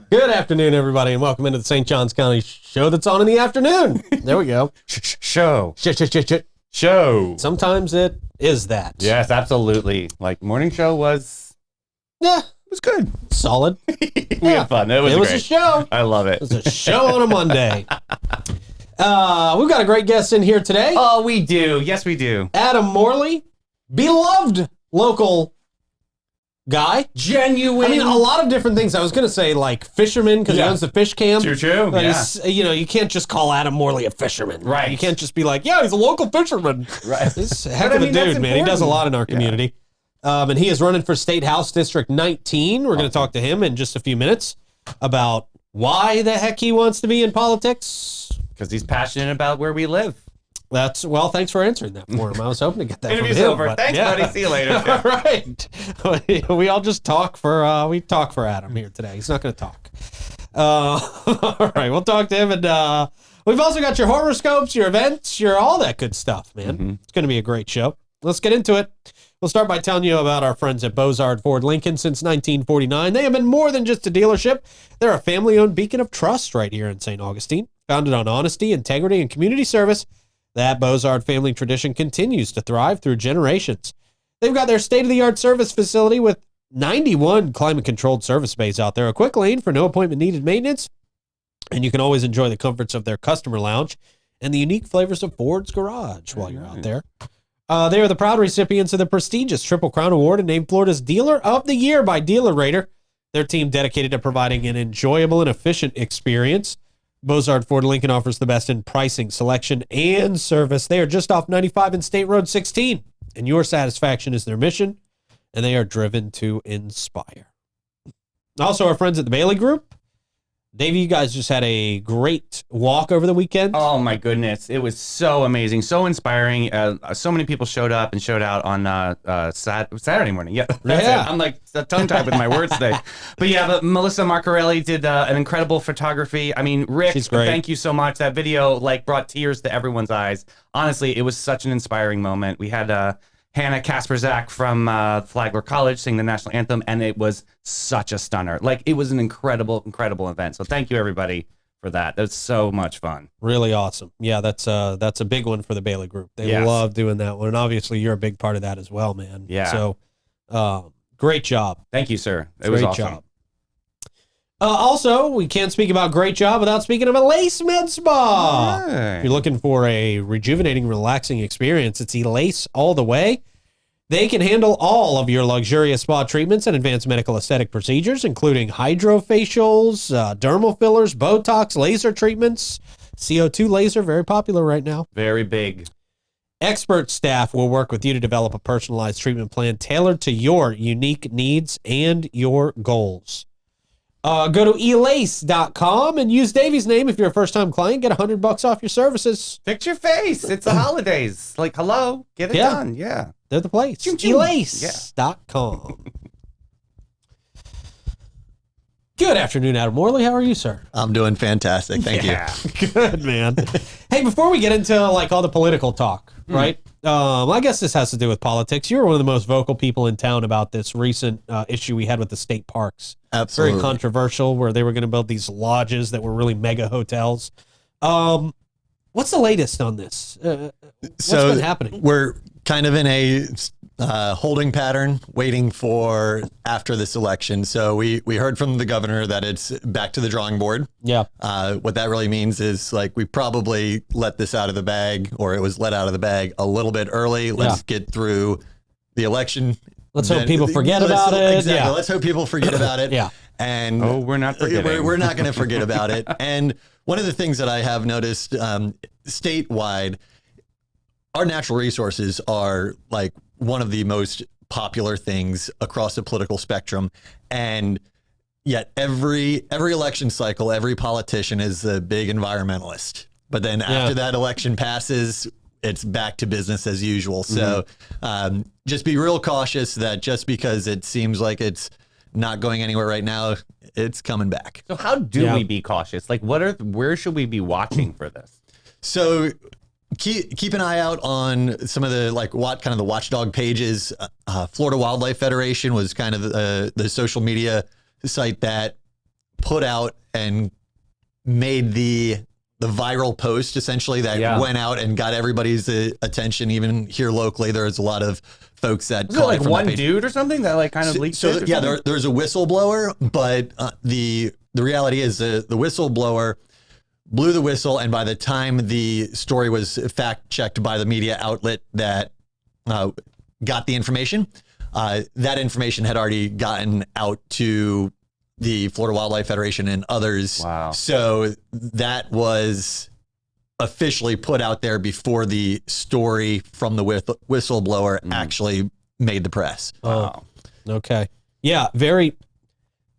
Good afternoon, everybody, and welcome into the St. Johns County show that's on in the afternoon. There we go. Show. Show. Sometimes it is that. Yes, absolutely. Like, morning show was good. Solid. We had fun. It was a great. show. I love it. It was a show on a Monday. We've got a great guest in here today. Oh, we do. Yes, we do. Adam Morley, beloved local guy. Genuine. I mean, a lot of different things. I was going to say, like, fisherman, because he owns the fish camp. True. But Yeah. you can't just call Adam Morley a fisherman. Right. You can't just be like, yeah, he's a local fisherman. Right. He's a heck of a dude, man. He does a lot in our community. And he is running for State House District 19. We're going to talk to him in just a few minutes about why the heck he wants to be in politics. Because he's passionate about where we live. Well, thanks for answering that for him. I was hoping to get that Interview's from him. over. Thanks, buddy. See you later. All right. We all just talk for Adam here today. He's not going to talk. All right. We'll talk to him. And we've also got your horoscopes, your events, your all that good stuff, man. Mm-hmm. It's going to be a great show. Let's get into it. We'll start by telling you about our friends at Bozard Ford Lincoln since 1949. They have been more than just a dealership. They're a family-owned beacon of trust right here in St. Augustine. Founded on honesty, integrity, and community service, that Bozard family tradition continues to thrive through generations. They've got their state-of-the-art service facility with 91 climate-controlled service bays out there, a quick lane for no appointment-needed maintenance, and you can always enjoy the comforts of their customer lounge and the unique flavors of Ford's Garage while you're out there. They are the proud recipients of the prestigious Triple Crown Award and named Florida's Dealer of the Year by Dealer Rater. Their team dedicated to providing an enjoyable and efficient experience. Bozard Ford Lincoln offers the best in pricing, selection, and service. They are just off 95 and State Road 16, and your satisfaction is their mission, and they are driven to inspire. Also, our friends at the Bailey Group. Davey, you guys just had a great walk over the weekend. Oh, my goodness. It was so amazing, so inspiring. So many people showed up and showed out on Saturday morning. Yeah, that's it. I'm like tongue-tied with my words today. But Melissa Marcarelli did an incredible photography. I mean, Rick, thank you so much. That video brought tears to everyone's eyes. Honestly, it was such an inspiring moment. We had Hannah Kasperzak from Flagler College sing the national anthem, and it was such a stunner. It was an incredible, incredible event. So thank you, everybody, for that. That was so much fun. Really awesome. Yeah, that's a big one for the Bailey Group. They love doing that one, and obviously you're a big part of that as well, man. Yeah. So, great job. Thank you, sir. It was awesome. Job. Also, we can't speak about great job without speaking of Elace Med Spa. Right. If you're looking for a rejuvenating, relaxing experience, it's Elace all the way. They can handle all of your luxurious spa treatments and advanced medical aesthetic procedures, including hydrofacials, dermal fillers, Botox, laser treatments, CO2 laser, very popular right now. Very big. Expert staff will work with you to develop a personalized treatment plan tailored to your unique needs and your goals. Go to elace.com and use Davey's name if you're a first-time client. Get $100 off your services. Fix your face. It's the holidays. Hello, get it done. Yeah. They're the place. Elace.com. Good afternoon, Adam Morley. How are you, sir? I'm doing fantastic. Thank you. Good, man. Hey, before we get into all the political talk, right? I guess this has to do with politics. You were one of the most vocal people in town about this recent issue we had with the state parks. Absolutely. Very controversial, where they were going to build these lodges that were really mega hotels. What's the latest on this? What's been happening? We're kind of in a holding pattern, waiting for after this election. So we heard from the governor that it's back to the drawing board. Yeah. What that really means is we probably let this out of the bag, or it was let out of the bag a little bit early. Let's get through the election. Let's hope people forget about it. Exactly. Yeah. Let's hope people forget about it. Yeah. And we're not forgetting. We're not going to forget about it. And one of the things that I have noticed statewide, our natural resources are one of the most popular things across the political spectrum. And yet every election cycle, every politician is a big environmentalist. But then after that election passes, it's back to business as usual. So just be real cautious that just because it seems like it's not going anywhere right now, it's coming back. So how do we be cautious? Where should we be watching for this? So keep an eye out on some of the the watchdog pages. Florida Wildlife Federation was kind of the social media site that put out and made the viral post essentially that went out and got everybody's attention. Even here locally, there's a lot of folks that was it like one dude or something that like kind of leaked it? Yeah, there's a whistleblower, but the reality is the whistleblower blew the whistle, and by the time the story was fact checked by the media outlet that got the information, that information had already gotten out to the Florida Wildlife Federation and others. Wow. So that was officially put out there before the story from the whistleblower actually made the press. Wow. Okay. Yeah, very,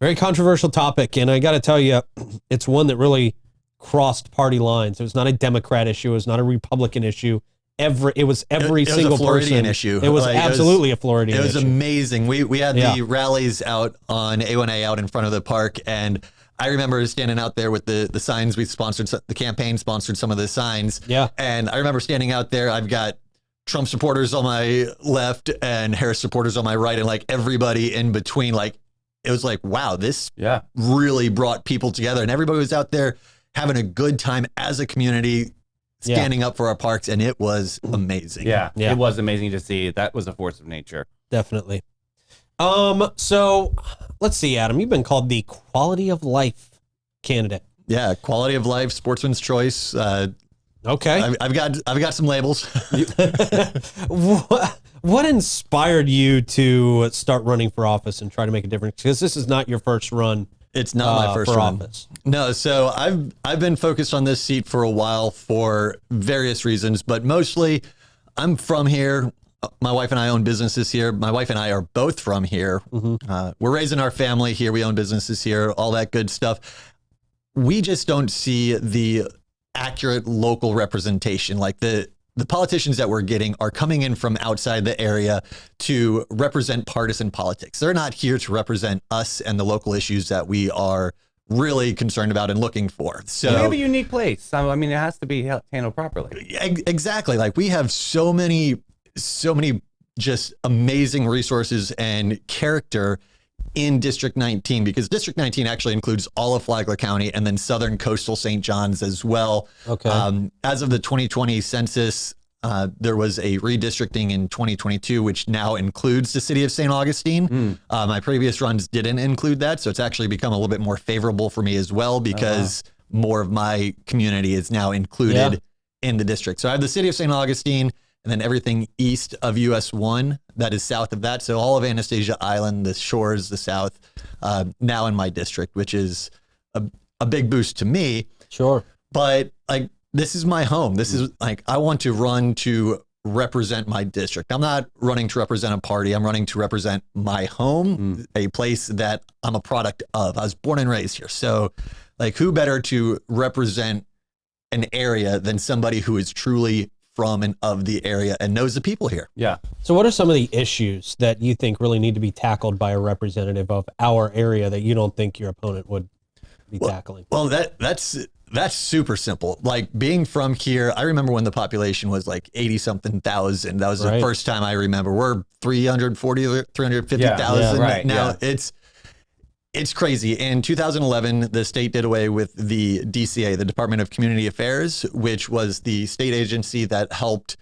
very controversial topic. And I got to tell you, it's one that really crossed party lines. It was not a Democrat issue. It was not a Republican issue. It was every single was a Floridian person. issue. It was absolutely a Floridian issue. It was amazing. We had the rallies out on A1A out in front of the park, and I remember standing out there with the signs. We sponsored, the campaign sponsored some of the signs. Yeah. And I remember standing out there. I've got Trump supporters on my left and Harris supporters on my right, and like everybody in between. Like, it was like, wow, this really brought people together, and everybody was out there having a good time as a community, standing up for our parks, and it was amazing. Yeah, it was amazing to see. That was a force of nature. Definitely. So let's see, Adam, you've been called the quality of life candidate. Yeah, quality of life, sportsman's choice. Okay. I've got some labels. What inspired you to start running for office and try to make a difference? Because this is not your first run. It's not my first for run. office. No, so I've been focused on this seat for a while for various reasons, but mostly I'm from here. My wife and I own businesses here. My wife and I are both from here. We're raising our family here. We own businesses here, all that good stuff. We just don't see the accurate local representation. Like the politicians that we're getting are coming in from outside the area to represent partisan politics. They're not here to represent us and the local issues that we are really concerned about and looking for. So we have a unique place. I mean, it has to be handled properly. Exactly. Like, we have so many just amazing resources and character in District 19, because District 19 actually includes all of Flagler County and then southern coastal St. John's as well. Okay. As of the 2020 census, there was a redistricting in 2022, which now includes the city of St. Augustine. My previous runs didn't include that, so it's actually become a little bit more favorable for me as well, because more of my community is now included in the district. So I have the city of St. Augustine, and then everything east of US 1 that is south of that. So all of Anastasia Island, the shores, the south, now in my district, which is a big boost to me. Sure. But like, this is my home. This is like, I want to run to represent my district. I'm not running to represent a party. I'm running to represent my home, a place that I'm a product of. I was born and raised here. So like, who better to represent an area than somebody who is truly from and of the area and knows the people here. Yeah. So what are some of the issues that you think really need to be tackled by a representative of our area that you don't think your opponent would be tackling? Well, that's super simple. Like, being from here, I remember when the population was like 80-something thousand. That was the first time I remember. We're 340 or 350,000 now. It's crazy. In 2011, the state did away with the DCA, the Department of Community Affairs, which was the state agency that helped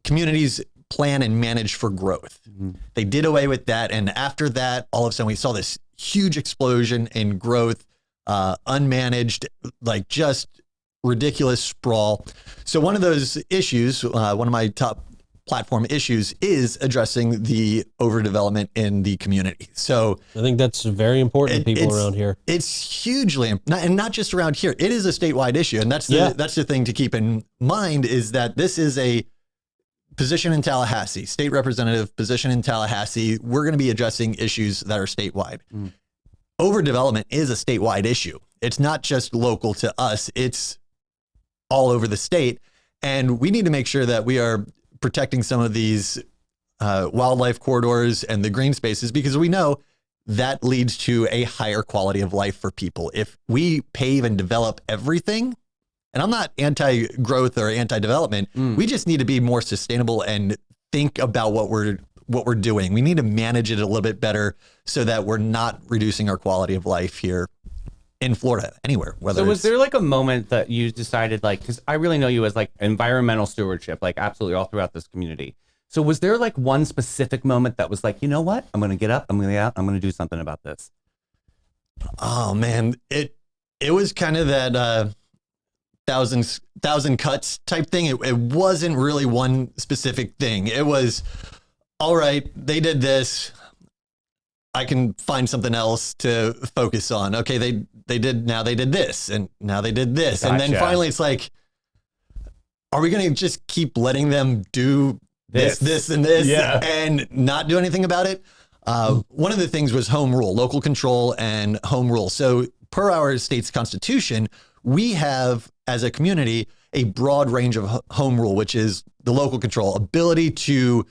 communities plan and manage for growth. They did away with that. And after that, all of a sudden we saw this huge explosion in growth, unmanaged, like just ridiculous sprawl. So one of those issues, one of my top platform issues, is addressing the overdevelopment in the community. So I think that's very important to people around here. It's hugely, and not just around here. It is a statewide issue, and that's the thing to keep in mind, is that this is a position in Tallahassee, state representative position in Tallahassee. We're going to be addressing issues that are statewide. Overdevelopment is a statewide issue. It's not just local to us. It's all over the state, and we need to make sure that we are protecting some of these wildlife corridors and the green spaces, because we know that leads to a higher quality of life for people. If we pave and develop everything, and I'm not anti-growth or anti-development, we just need to be more sustainable and think about what we're doing. We need to manage it a little bit better so that we're not reducing our quality of life here in Florida, anywhere. Whether So was it's, there like a moment that you decided, like, because I really know you as like environmental stewardship, like absolutely all throughout this community. So was there like one specific moment that was like, you know what? I'm going to get up. I'm going to get out. I'm going to do something about this. oh man, it was kind of that thousand cuts type thing. It wasn't really one specific thing. It was, all right, they did this. I can find something else to focus on. Okay, they did this, and now they did this. And then Gotcha. finally it's like, are we going to just keep letting them do this, and this, Yeah. and not do anything about it? One of the things was home rule, local control and home rule. So per our state's constitution, we have, as a community, a broad range of home rule, which is the local control, ability to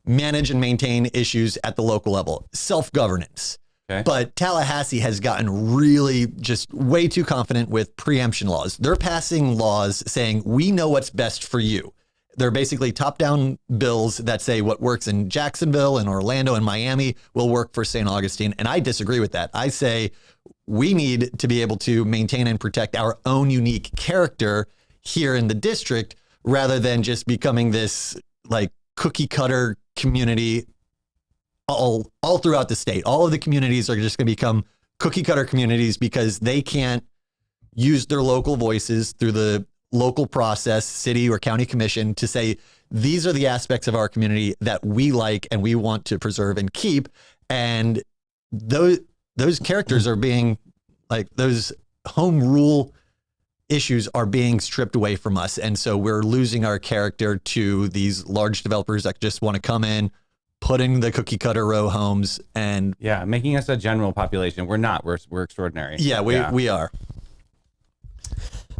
manage and maintain issues at the local level, self-governance. Okay. But Tallahassee has gotten really just way too confident with preemption laws. They're passing laws saying, we know what's best for you. They're basically top-down bills that say what works in Jacksonville and Orlando and Miami will work for St. Augustine. And I disagree with that. I say we need to be able to maintain and protect our own unique character here in the district rather than just becoming this like cookie cutter community all throughout the state. All of the communities are just going to become cookie cutter communities because they can't use their local voices through the local process, city or county commission, to say, these are the aspects of our community that we like and we want to preserve and keep. And those characters are being, like, those home rule issues are being stripped away from us. And so we're losing our character to these large developers that just want to come in, put in the cookie cutter row homes, and Yeah, making us a general population. We're not. We're extraordinary. yeah, we are.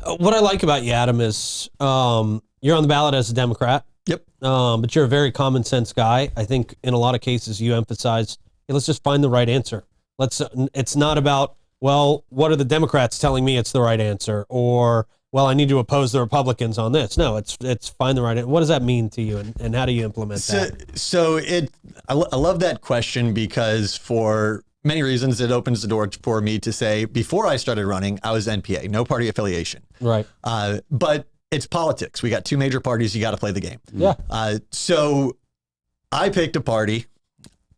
What I like about you, Adam, is you're on the ballot as a Democrat. Yep. But you're a very common sense guy. I think in a lot of cases you emphasize, hey, let's just find the right answer. It's not about, well, what are the Democrats telling me it's the right answer? Or, well, I need to oppose the Republicans on this. No, it's find the right answer. What does that mean to you, and how do you implement that? I love that question because for many reasons, it opens the door for me to say, before I started running, I was NPA, no party affiliation. Right. But it's politics. We got two major parties. You got to play the game. Yeah. So I picked a party.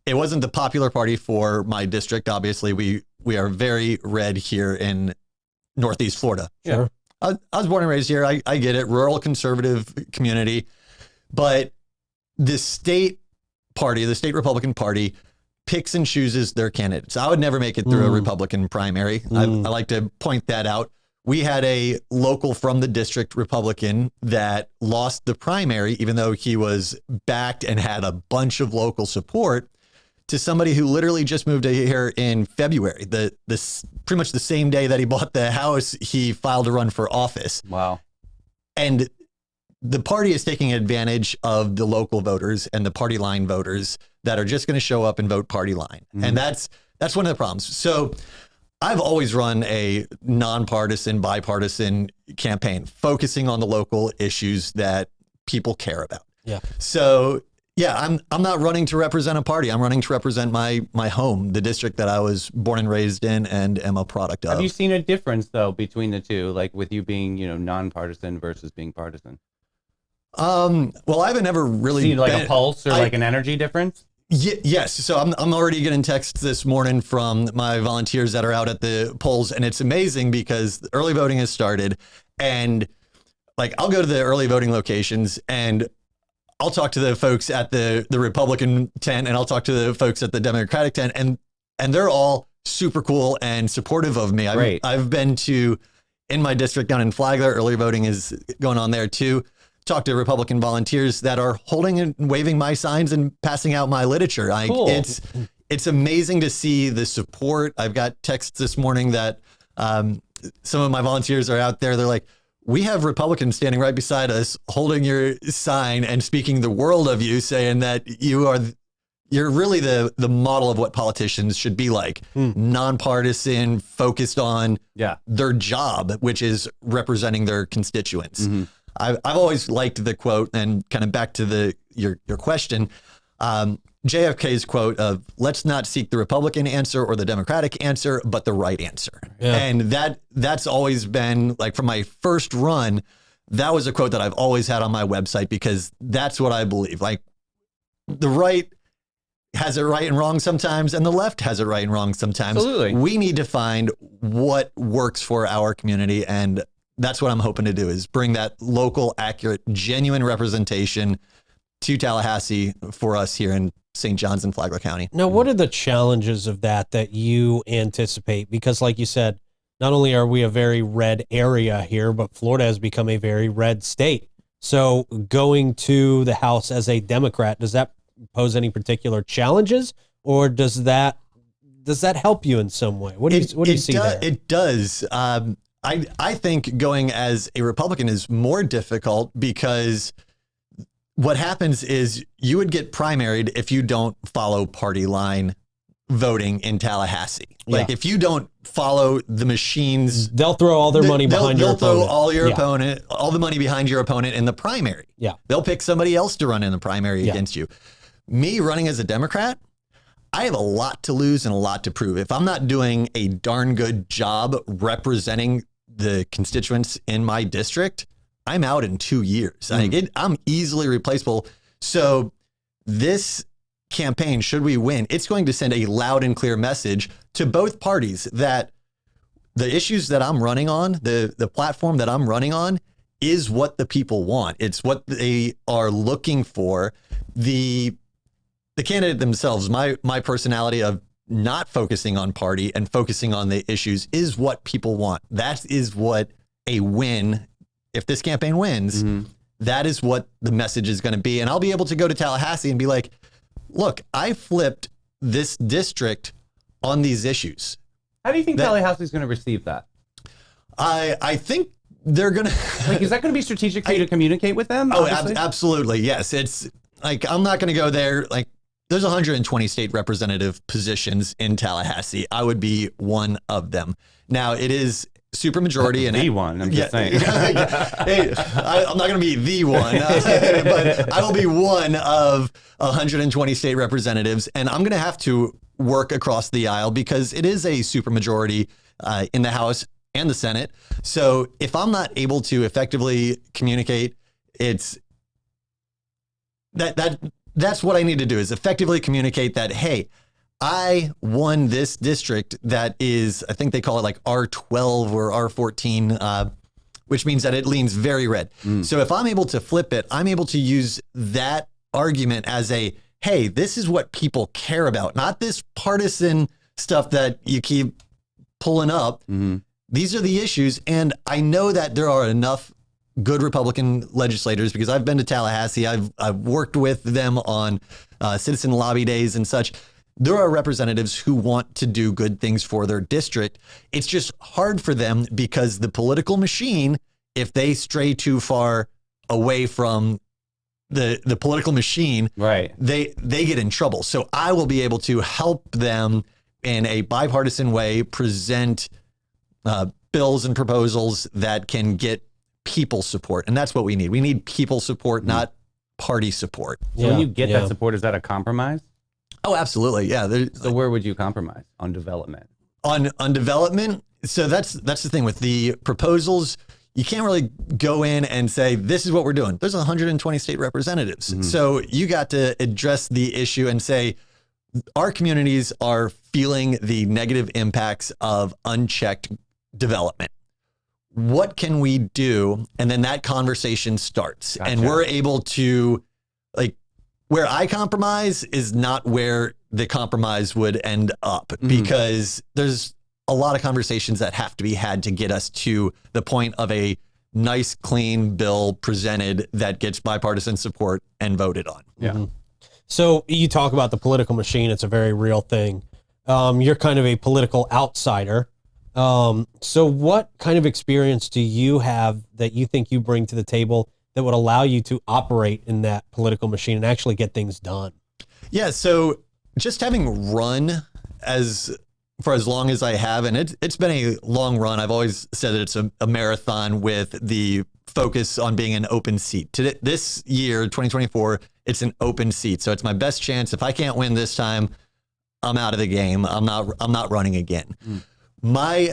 It wasn't the popular party for my district. Obviously, we are very red here in Northeast Florida. Sure. I was born and raised here. I get it. Rural conservative community. But the state party, the state Republican Party, picks and chooses their candidates. I would never make it through a Republican primary. I like to point that out. We had a local from the district Republican that lost the primary, even though he was backed and had a bunch of local support, to somebody who literally just moved here in February. This pretty much the same day that he bought the house, he filed to run for office. Wow. And the party is taking advantage of the local voters and the party line voters that are just going to show up and vote party line. And that's one of the problems. So I've always run a nonpartisan, bipartisan campaign, focusing on the local issues that people care about. Yeah. So yeah, I'm not running to represent a party. I'm running to represent my home, the district that I was born and raised in and am a product of. Have you seen a difference though between the two, like with you being, nonpartisan versus being partisan? Well, I haven't ever really Seen like a pulse or like an energy difference? Yes. So I'm already getting texts this morning from my volunteers that are out at the polls, and it's amazing because early voting has started, and like I'll go to the early voting locations and I'll talk to the folks at the Republican tent and I'll talk to the folks at the Democratic tent, and they're all super cool and supportive of me. Great. I've been to, in my district down in Flagler, early voting is going on there too. Talk to Republican volunteers that are holding and waving my signs and passing out my literature. Cool. It's amazing to see the support. I've got texts this morning that some of my volunteers are out there. They're like, we have Republicans standing right beside us holding your sign and speaking the world of you, saying that you're really the model of what politicians should be like. Nonpartisan, focused on their job, which is representing their constituents. I've always liked the quote, and kind of back to your question. JFK's quote of "Let's not seek the Republican answer or the Democratic answer, but the right answer." Yeah. And that's always been like from my first run. That was a quote that I've always had on my website because that's what I believe. Like the right has it right and wrong sometimes, and the left has it right and wrong sometimes. Absolutely. We need to find what works for our community, and that's what I'm hoping to do is bring that local, accurate, genuine representation to Tallahassee for us here in St. John's and Flagler County. Now, what are the challenges of that you anticipate? Because like you said, not only are we a very red area here, but Florida has become a very red state. So going to the House as a Democrat, does that pose any particular challenges, or does that help you in some way? What do you see there? It does. I think going as a Republican is more difficult because what happens is you would get primaried if you don't follow party line voting in Tallahassee. Like if you don't follow the machines, they'll throw all their money behind your opponent. They'll throw all the money behind your opponent in the primary. Yeah. They'll pick somebody else to run in the primary against you. Me running as a Democrat, I have a lot to lose and a lot to prove. If I'm not doing a darn good job representing the constituents in my district, I'm out in 2 years. I'm easily replaceable. So this campaign, should we win, it's going to send a loud and clear message to both parties that the issues that I'm running on, the platform that I'm running on, is what the people want. It's what they are looking for. The candidate themselves, my personality of not focusing on party and focusing on the issues is what people want. That is what a win, if this campaign wins, that is what the message is going to be. And I'll be able to go to Tallahassee and be like, look, I flipped this district on these issues. How do you think Tallahassee is going to receive that? I think they're going to... Like, is that going to be strategic for you to communicate with them? Oh, absolutely. Yes. It's like, I'm not going to go there. Like, there's 120 state representative positions in Tallahassee. I would be one of them. Now, it is supermajority. And the one, I'm just saying. Hey, I'm not going to be the one, but I will be one of 120 state representatives. And I'm going to have to work across the aisle because it is a supermajority in the House and the Senate. So if I'm not able to effectively communicate, it's that's what I need to do is effectively communicate that, hey, I won this district that is, I think they call it like R12 or R14, which means that it leans very red. So if I'm able to flip it, I'm able to use that argument as a, hey, this is what people care about, not this partisan stuff that you keep pulling up. These are the issues. And I know that there are enough good Republican legislators because I've been to Tallahassee. I've worked with them on citizen lobby days and such. There are representatives who want to do good things for their district. It's just hard for them because the political machine, if they stray too far away from the political machine, right, they get in trouble. So I will be able to help them in a bipartisan way present bills and proposals that can get people support. And that's what we need. We need people support, not party support. So when you get that support, is that a compromise? Oh, absolutely. Yeah. So where would you compromise on development? On development. So that's the thing with the proposals. You can't really go in and say, this is what we're doing. There's 120 state representatives. So you got to address the issue and say, our communities are feeling the negative impacts of unchecked development. What can we do? And then that conversation starts. Gotcha. And we're able to, like, where I compromise is not where the compromise would end up because there's a lot of conversations that have to be had to get us to the point of a nice, clean bill presented that gets bipartisan support and voted on. Yeah. So you talk about the political machine. It's a very real thing. You're kind of a political outsider. So what kind of experience do you have that you think you bring to the table that would allow you to operate in that political machine and actually get things done? Yeah. So just having run for as long as I have, and it's been a long run. I've always said that it's a marathon with the focus on being an open seat. This year, 2024, it's an open seat. So it's my best chance. If I can't win this time, I'm out of the game. I'm not running again. My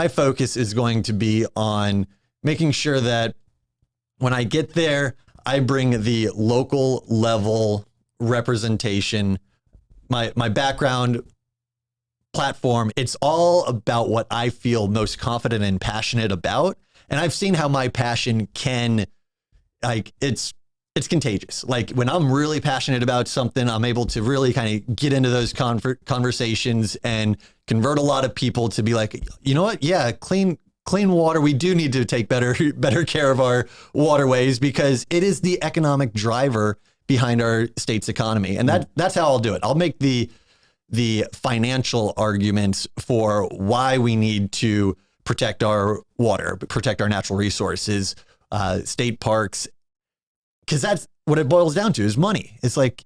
focus is going to be on making sure that when I get there, I bring the local level representation. My background platform, it's all about what I feel most confident and passionate about. And I've seen how my passion can, like, it's contagious. Like when I'm really passionate about something, I'm able to really kind of get into those conversations and convert a lot of people to be like, you know what? Yeah, clean water. We do need to take better care of our waterways because it is the economic driver behind our state's economy. And that's how I'll do it. I'll make the financial arguments for why we need to protect our water, protect our natural resources, state parks, because that's what it boils down to is money. It's like,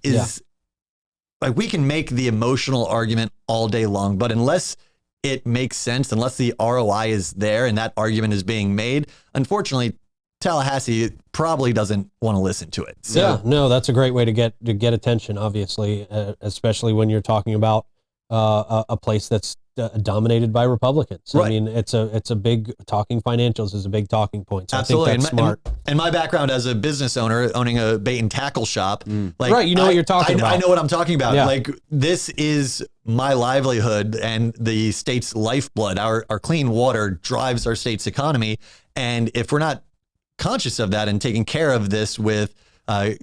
like we can make the emotional argument all day long, but unless it makes sense, unless the ROI is there and that argument is being made, unfortunately, Tallahassee probably doesn't want to listen to it. So. Yeah, no, that's a great way to get attention, obviously, especially when you're talking about a place that's dominated by Republicans. Right. I mean, it's a big talking financials is a big talking point. So absolutely. I think that's smart. And my background as a business owner, owning a bait and tackle shop, like right, you know what you're talking about. I know what I'm talking about. Yeah. Like this is my livelihood and the state's lifeblood. Our clean water drives our state's economy, and if we're not conscious of that and taking care of this with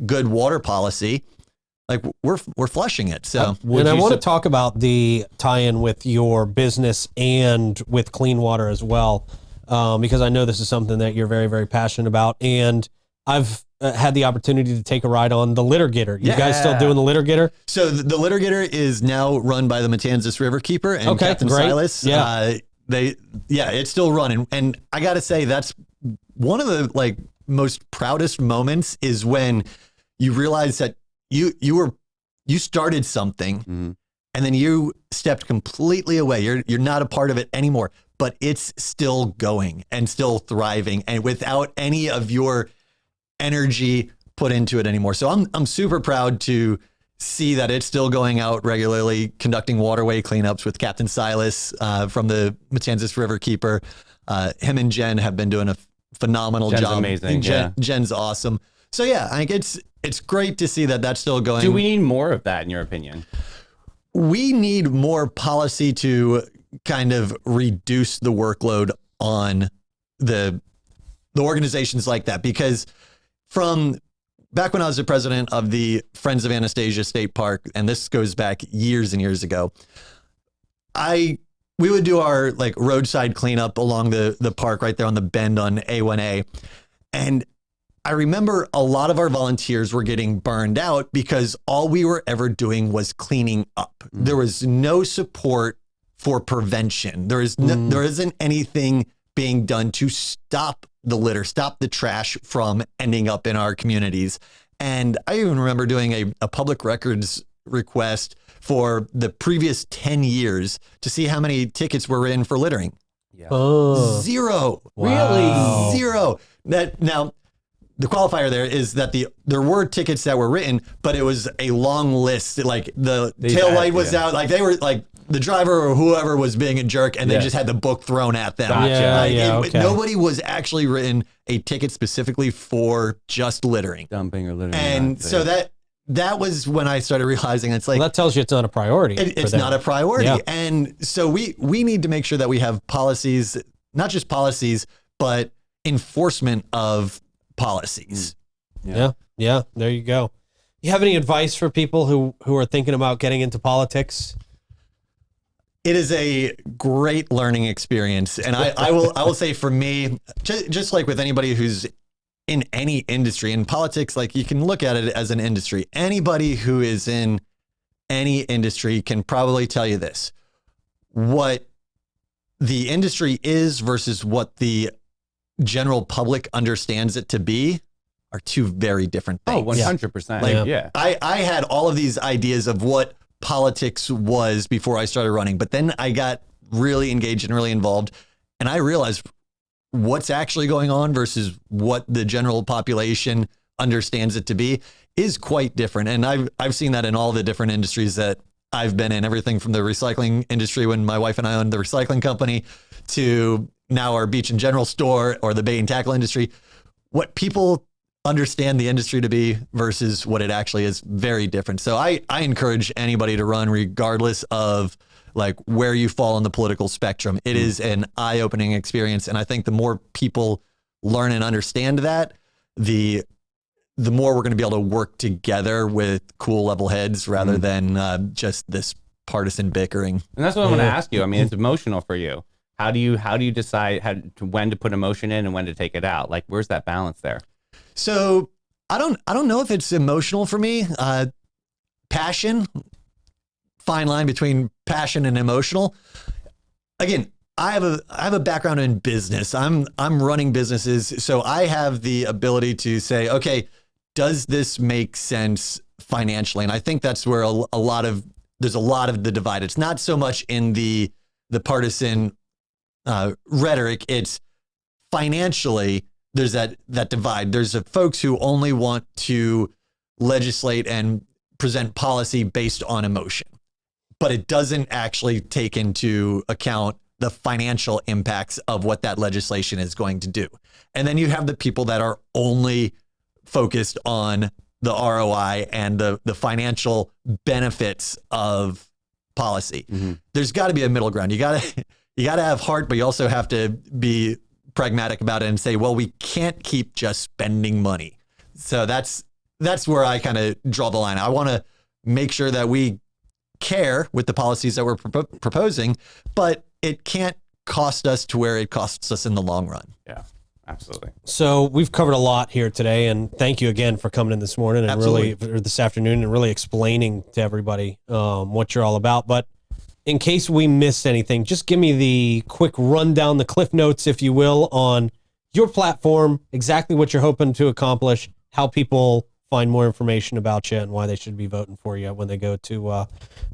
good water policy, like we're flushing it. So, and I want to talk about the tie-in with your business and with clean water as well, because I know this is something that you're very, very passionate about. And I've had the opportunity to take a ride on the litter getter. You guys still doing the litter getter? So the litter getter is now run by the Matanzas Riverkeeper and Captain Silas. Yeah. It's still running. And I got to say, that's one of the like most proudest moments is when you realize that you started something and then you stepped completely away. You're not a part of it anymore, but it's still going and still thriving and without any of your energy put into it anymore. So I'm super proud to see that it's still going out regularly, conducting waterway cleanups with Captain Silas from the Matanzas Riverkeeper. Him and Jen have been doing a phenomenal job. Amazing. Jen's awesome. So yeah, I think it's great to see that that's still going. Do we need more of that in your opinion? We need more policy to kind of reduce the workload on the organizations like that, because from back when I was the president of the Friends of Anastasia State Park, and this goes back years and years ago, we would do our like roadside cleanup along the park right there on the bend on A1A. And I remember a lot of our volunteers were getting burned out because all we were ever doing was cleaning up. There was no support for prevention. There isn't anything being done to stop the litter, stop the trash from ending up in our communities. And I even remember doing a public records request for the previous 10 years to see how many tickets were in for littering. Yeah. Oh. Zero. Wow. Really? Zero. Now, the qualifier there is that there were tickets that were written, but it was a long list. Like the tail light was out. Like they were like the driver or whoever was being a jerk, and they just had the book thrown at them. Gotcha. Okay. Nobody was actually written a ticket specifically for just littering. Dumping or littering. And so that was when I started realizing it's like, Well, that tells you it's not a priority. it's not a priority. Yeah. And so we need to make sure that we have policies, not just policies, but enforcement of policies. Yeah. There you go. You have any advice for people who are thinking about getting into politics? It is a great learning experience. And I will say for me, just like with anybody who's in any industry, in politics, like you can look at it as an industry. Anybody who is in any industry can probably tell you this. What the industry is versus what the general public understands it to be are two very different things. Oh, 100%. Like, yeah. I had all of these ideas of what politics was before I started running, but then I got really engaged and really involved, and I realized what's actually going on versus what the general population understands it to be is quite different. And I've seen that in all the different industries that I've been in, everything from the recycling industry when my wife and I owned the recycling company to now our beach and general store or the bait and tackle industry. What people understand the industry to be versus what it actually is, very different. So I encourage anybody to run regardless of like where you fall on the political spectrum. It is an eye-opening experience. And I think the more people learn and understand that, the more we're going to be able to work together with cool level heads rather than just this partisan bickering. And that's what I'm going to ask you. I mean, it's emotional for you. How do you decide when to put emotion in and when to take it out? Like, where's that balance there? So I don't know if it's emotional for me. Passion, fine line between passion and emotional. Again, I have a background in business. I'm running businesses, so I have the ability to say, okay, does this make sense financially? And I think that's where there's a lot of the divide. It's not so much in the partisan rhetoric. It's financially, there's that divide. There's folks who only want to legislate and present policy based on emotion, but it doesn't actually take into account the financial impacts of what that legislation is going to do. And then you have the people that are only focused on the ROI and the financial benefits of policy. There's got to be a middle ground. You got to have heart, but you also have to be pragmatic about it and say, well, we can't keep just spending money. So that's where I kind of draw the line. I want to make sure that we care with the policies that we're proposing, but it can't cost us to where it costs us in the long run. Yeah, absolutely. So we've covered a lot here today, and thank you again for coming in this morning and or this afternoon and really explaining to everybody what you're all about. But in case we missed anything, just give me the quick rundown, the cliff notes, if you will, on your platform, exactly what you're hoping to accomplish, how people find more information about you, and why they should be voting for you when they go to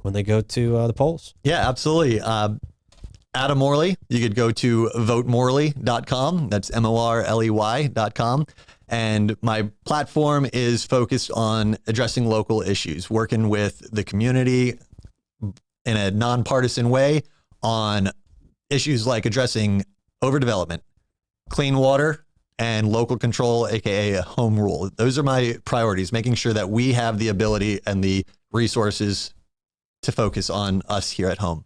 the polls. Yeah, absolutely. Adam Morley, you could go to votemorley.com. That's MORLEY.com. And my platform is focused on addressing local issues, working with the community in a nonpartisan way on issues like addressing overdevelopment, clean water, and local control, aka home rule. Those are my priorities, making sure that we have the ability and the resources to focus on us here at home.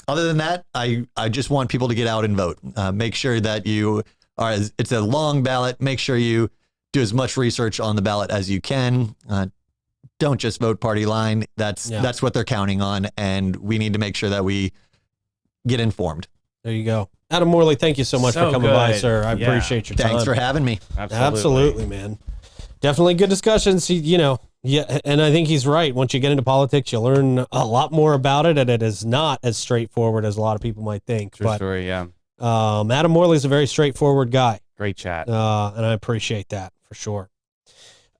Other than that, I just want people to get out and vote. Make sure that it's a long ballot. Make sure you do as much research on the ballot as you can. Don't just vote party line. That's what they're counting on. And we need to make sure that we get informed. There you go. Adam Morley, thank you so much for coming by, sir. I appreciate your time. Thanks for having me. Absolutely, man. Definitely good discussions. Yeah, and I think he's right. Once you get into politics, you learn a lot more about it, and it is not as straightforward as a lot of people might think. True story, yeah. Adam Morley is a very straightforward guy. Great chat. And I appreciate that for sure.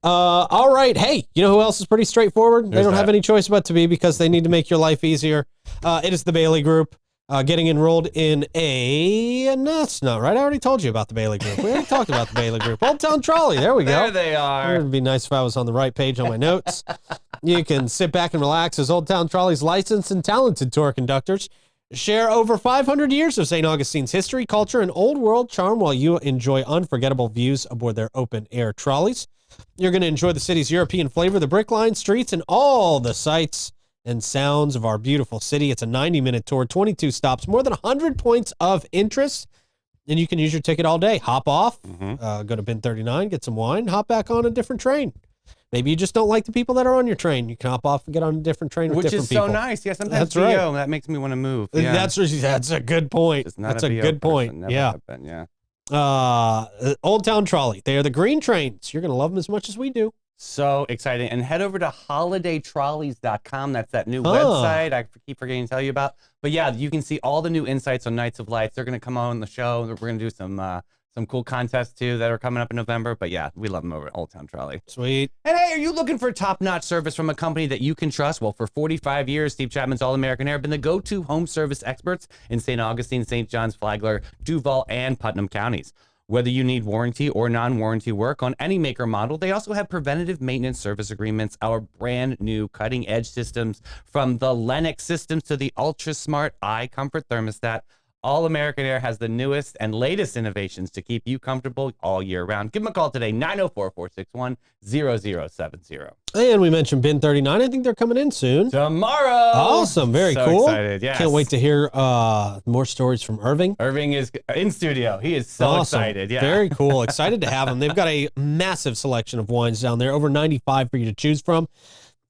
All right. Hey, you know who else is pretty straightforward? They don't have any choice but to be, because they need to make your life easier. It is the Bailey Group. Getting enrolled in no, that's not right. I already told you about the Bailey Group. We already talked about the Bailey Group. Old Town Trolley. There we go. There they are. It would be nice if I was on the right page on my notes. You can sit back and relax as Old Town Trolley's licensed and talented tour conductors share over 500 years of St. Augustine's history, culture, and old world charm while you enjoy unforgettable views aboard their open-air trolleys. You're going to enjoy the city's European flavor, the brick-lined streets, and all the sights and sounds of our beautiful city. It's a 90-minute tour, 22 stops, more than 100 points of interest, and you can use your ticket all day. Hop off, go to bin 39, get some wine, hop back on a different train. Maybe you just don't like the people that are on your train. You can hop off and get on a different train with different people. Which is so nice. Yeah, sometimes that's right. that makes me want to move. Yeah. That's a good point. That's a good point. Yeah. Old Town Trolley. They are the green trains. You're going to love them as much as we do. So exciting. And head over to holidaytrolleys.com. That's that new website I keep forgetting to tell you about. But yeah, you can see all the new insights on Nights of Lights. They're going to come on the show. We're going to do some cool contests too that are coming up in November. But yeah, we love them over at Old Town Trolley. Sweet. And hey, are you looking for top-notch service from a company that you can trust? Well, for 45 years, Steve Chapman's All-American Air have been the go-to home service experts in St. Augustine, St. John's, Flagler, Duval, and Putnam counties. Whether you need warranty or non-warranty work on any maker model, they also have preventative maintenance service agreements, our brand new cutting edge systems, from the Lennox systems to the ultra smart iComfort thermostat. All American Air has the newest and latest innovations to keep you comfortable all year round. Give them a call today, 904-461-0070. And we mentioned Bin 39. I think they're coming in soon. Tomorrow. Awesome. Very so cool. Excited. Yes. Can't wait to hear more stories from Irving. Irving is in studio. He is so excited. Yeah. Very cool. Excited to have him. They've got a massive selection of wines down there, over 95 for you to choose from.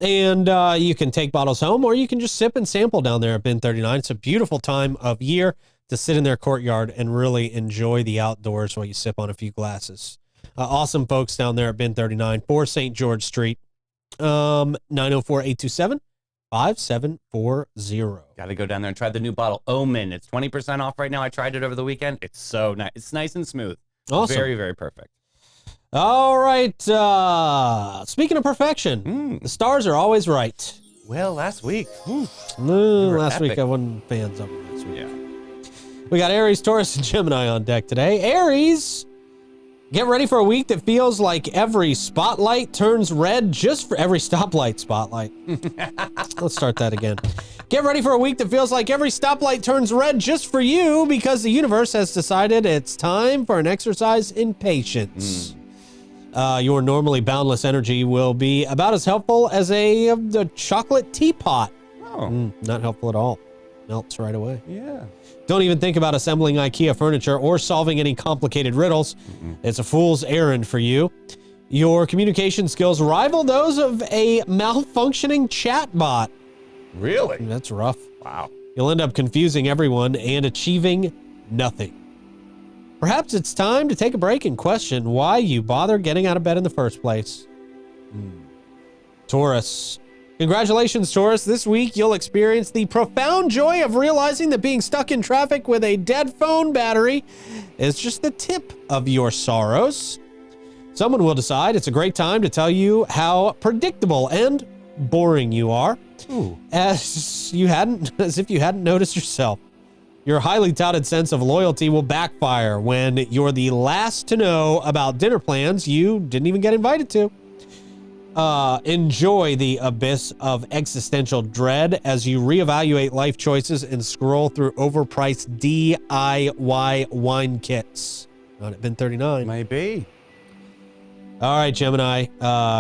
And you can take bottles home, or you can just sip and sample down there at Bin 39. It's a beautiful time of year to sit in their courtyard and really enjoy the outdoors while you sip on a few glasses. Awesome folks down there at Bin 39, 4 St. George Street, 904-827-5740. Got to go down there and try the new bottle, Omen. It's 20% off right now. I tried it over the weekend. It's so nice. It's nice and smooth. Awesome. Very, very perfect. All right. Speaking of perfection, the stars are always right. Well, last week. Last epic. week I wasn't fans of them last week. Yeah. We got Aries, Taurus, and Gemini on deck today. Aries, get ready for a week that feels like every spotlight turns red just for every stoplight spotlight. Let's start that again. Get ready for a week that feels like every stoplight turns red just for you, because the universe has decided it's time for an exercise in patience. Your normally boundless energy will be about as helpful as a chocolate teapot. Oh. Not helpful at all. Melts right away. Yeah. Don't even think about assembling IKEA furniture or solving any complicated riddles. It's a fool's errand for you. Your communication skills rival those of a malfunctioning chatbot. Really? That's rough. Wow. You'll end up confusing everyone and achieving nothing. Perhaps it's time to take a break and question why you bother getting out of bed in the first place. Taurus. Congratulations, Taurus. This week, you'll experience the profound joy of realizing that being stuck in traffic with a dead phone battery is just the tip of your sorrows. Someone will decide it's a great time to tell you how predictable and boring you are, as if you hadn't noticed yourself. Your highly touted sense of loyalty will backfire when you're the last to know about dinner plans you didn't even get invited to. Enjoy the abyss of existential dread as you reevaluate life choices and scroll through overpriced DIY wine kits. Not at Bin 39. Maybe. All right, Gemini.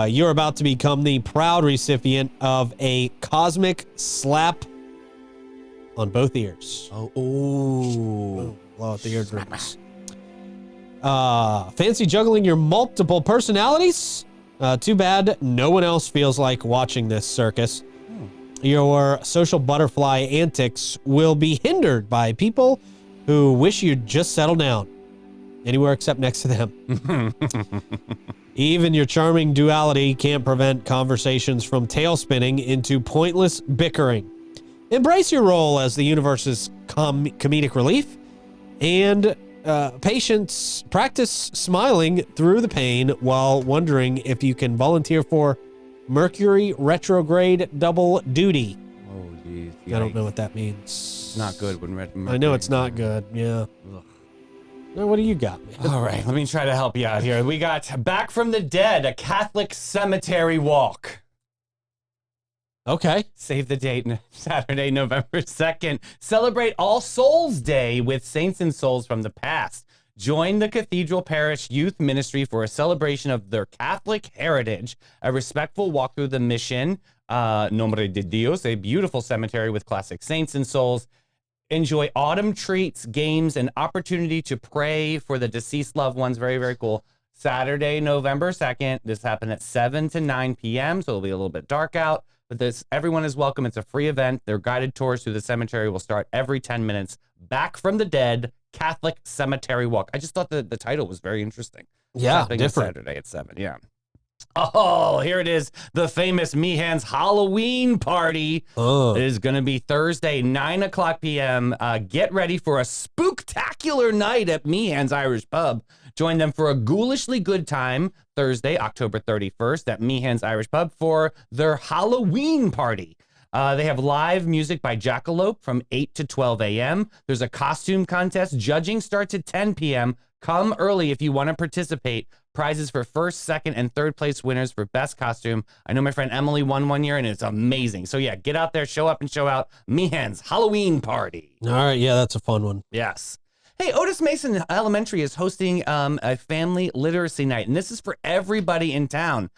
You're about to become the proud recipient of a cosmic slap on both ears. Oh. Blow out the eardrums. Fancy juggling your multiple personalities? Too bad no one else feels like watching this circus. Your social butterfly antics will be hindered by people who wish you'd just settle down. Anywhere except next to them. Even your charming duality can't prevent conversations from tail spinning into pointless bickering. Embrace your role as the universe's comedic relief and patience. Practice smiling through the pain while wondering if you can volunteer for Mercury retrograde double duty. Oh, geez. I don't know what that means. It's not good when Mercury. I know it's not good. Yeah. Now, what do you got, man? All right, let me try to help you out here. We got Back from the Dead, a Catholic cemetery walk. Okay. Save the date, Saturday, November 2nd. Celebrate All Souls Day with saints and souls from the past. Join the Cathedral Parish Youth Ministry for a celebration of their Catholic heritage. A respectful walk through the Mission, Nombre de Dios, a beautiful cemetery with classic saints and souls. Enjoy autumn treats, games, and opportunity to pray for the deceased loved ones. Very, very cool. Saturday, November 2nd. This happened at 7 to 9 p.m., so it'll be a little bit dark out. But everyone is welcome. It's a free event. Their guided tours through the cemetery will start every 10 minutes. Back from the Dead, Catholic Cemetery Walk. I just thought the title was very interesting. Yeah, different. Saturday at 7, yeah. Oh, here it is. The famous Meehan's Halloween party. It is going to be Thursday, 9 o'clock p.m. Get ready for a spooktacular night at Meehan's Irish Pub. Join them for a ghoulishly good time Thursday, October 31st at Meehan's Irish Pub for their Halloween party. They have live music by Jackalope from 8 to 12 a.m. There's a costume contest. Judging starts at 10 p.m. Come early if you want to participate. Prizes for first, second, and third place winners for best costume. I know my friend Emily won one year, and it's amazing. So, yeah, get out there, show up, and show out. Meehan's Halloween party. All right. Yeah, that's a fun one. Yes. Hey, Otis Mason Elementary is hosting a family literacy night, and this is for everybody in town.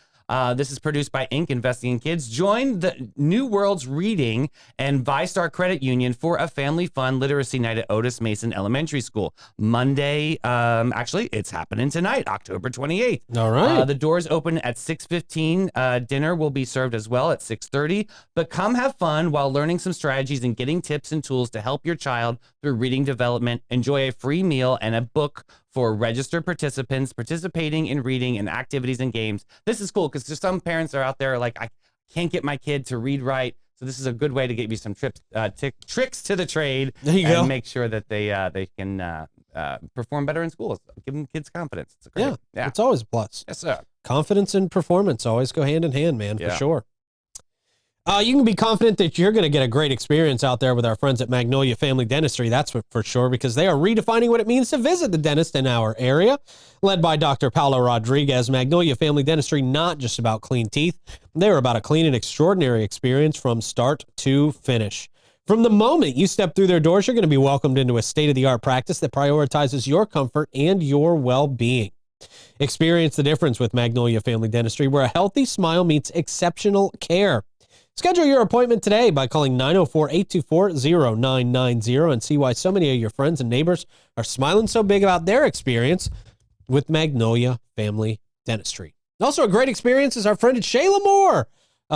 This is produced by Inc. Investing in Kids. Join the New Worlds Reading and ViStar Credit Union for a family fun literacy night at Otis Mason Elementary School. Monday, actually, it's happening tonight, October 28th. All right. The doors open at 6:15. Dinner will be served as well at 6:30. But come have fun while learning some strategies and getting tips and tools to help your child through reading development. Enjoy a free meal and a book for registered participants participating in reading and activities and games. This is cool because there's some parents are out there like, I can't get my kid to read right. So this is a good way to get you some tricks to the trade. There you and go. make sure that they can perform better in school. Give them kids confidence. It's great. Yeah, it's always a plus. Yes, sir. Confidence and performance always go hand in hand, man, Yeah. for sure. You can be confident that you're going to get a great experience out there with our friends at Magnolia Family Dentistry. That's for sure, because they are redefining what it means to visit the dentist in our area. Led by Dr. Paolo Rodriguez, Magnolia Family Dentistry, not just about clean teeth. They're about a clean and extraordinary experience from start to finish. From the moment you step through their doors, you're going to be welcomed into a state-of-the-art practice that prioritizes your comfort and your well-being. Experience the difference with Magnolia Family Dentistry, where a healthy smile meets exceptional care. Schedule your appointment today by calling 904-824-0990 and see why so many of your friends and neighbors are smiling so big about their experience with Magnolia Family Dentistry. Also, a great experience is our friend at Shayla Moore,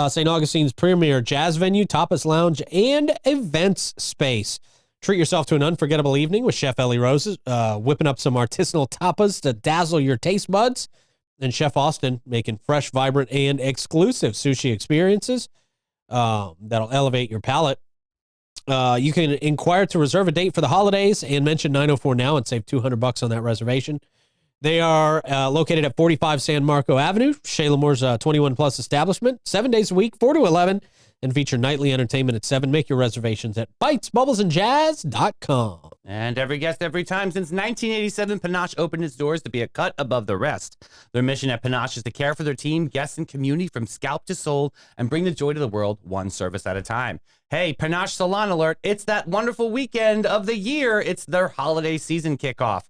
St. Augustine's premier jazz venue, tapas lounge, and events space. Treat yourself to an unforgettable evening with Chef Ellie Rose, whipping up some artisanal tapas to dazzle your taste buds, and Chef Austin making fresh, vibrant, and exclusive sushi experiences that'll elevate your palate. You can inquire to reserve a date for the holidays and mention 904 now and save $200 on that reservation. They are located at 45 San Marco Avenue, Shayla Moore's 21-plus establishment, 7 days a week, 4 to 11, and feature nightly entertainment at 7. Make your reservations at bitesbubblesandjazz.com. And every guest, every time. Since 1987, Panache opened its doors to be a cut above the rest. Their mission at Panache is to care for their team, guests, and community from scalp to soul and bring the joy to the world one service at a time. Hey, Panache Salon Alert, it's that wonderful weekend of the year. It's their holiday season kickoff.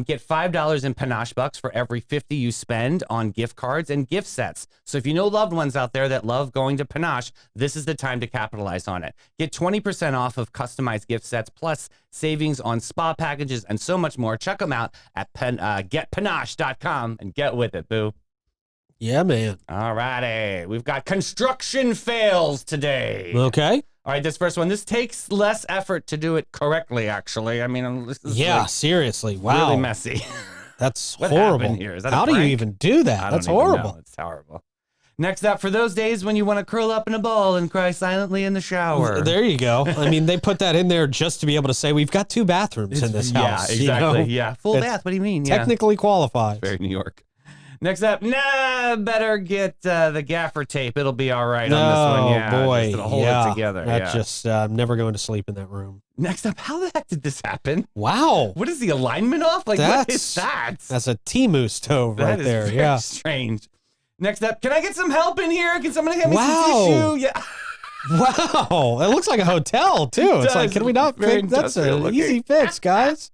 Get $5 in Panache bucks for every 50 you spend on gift cards and gift sets. So if you know loved ones out there that love going to Panache, this is the time to capitalize on it. Get 20% off of customized gift sets, plus savings on spa packages and so much more. Check them out at getpanache.com and get with it, boo. Yeah, man. All righty. We've got construction fails today. Okay. All right, this first one. This takes less effort to do it correctly, actually. I mean, this is seriously. Wow. really messy. That's What horrible. happened here? Is that a How do you prank? even do that? I don't That's even horrible. know. It's horrible. Next up, for those days when you want to curl up in a ball and cry silently in the shower. There you go. I mean, they put that in there just to be able to say we've got 2 bathrooms in this house. Yeah, you exactly. know? Yeah, full It's bath. What do you mean? Technically qualifies. Very New York. Next up, better get the gaffer tape. It'll be all right on this one. Yeah, boy. just it'll hold it together. That's yeah. just, I'm never going to sleep in that room. Next up, how the heck did this happen? Wow. What is the alignment off? Like, what is that? That's a Timu stove That right is there. very Yeah. strange. Next up, can I get some help in here? Can somebody hand me Wow. some tissue? Yeah. Wow. It looks like a hotel, too. It's like, does. can we not Very fix? That's industrial an looking. easy fix, guys.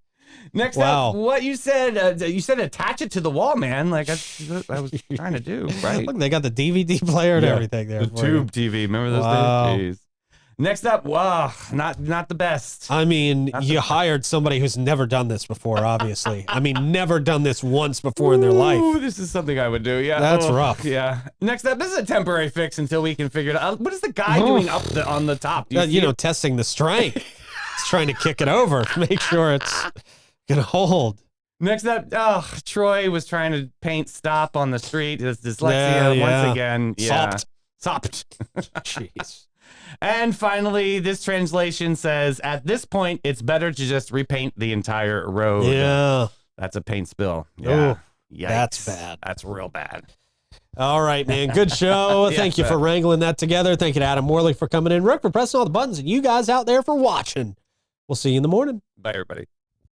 Next Wow. up, what you said attach it to the wall, man. Like, that's what I was trying to do, right? Look, they got the DVD player and Yeah. everything there. The for you. tube TV. Remember those Wow. days? Jeez. Next up, not the best. I mean, you hired somebody who's never done this before, obviously. I mean, never done this once before in their life. Ooh, this is something I would do. Yeah, That's rough. Yeah. Next up, this is a temporary fix until we can figure it out. What is the guy doing up on the top? Do you see it? Testing the strength. He's trying to kick it over to make sure it's going to hold. Next up, Troy was trying to paint "stop" on the street. His dyslexia once again. Yeah. Sopped. Jeez. And finally, this translation says, at this point, it's better to just repaint the entire road. Yeah. That's a paint spill. Yeah. Ooh, that's bad. That's real bad. All right, man. Good show. Thank you for wrangling that together. Thank you to Adam Morley for coming in. Rick for pressing all the buttons, and you guys out there for watching. We'll see you in the morning. Bye, everybody.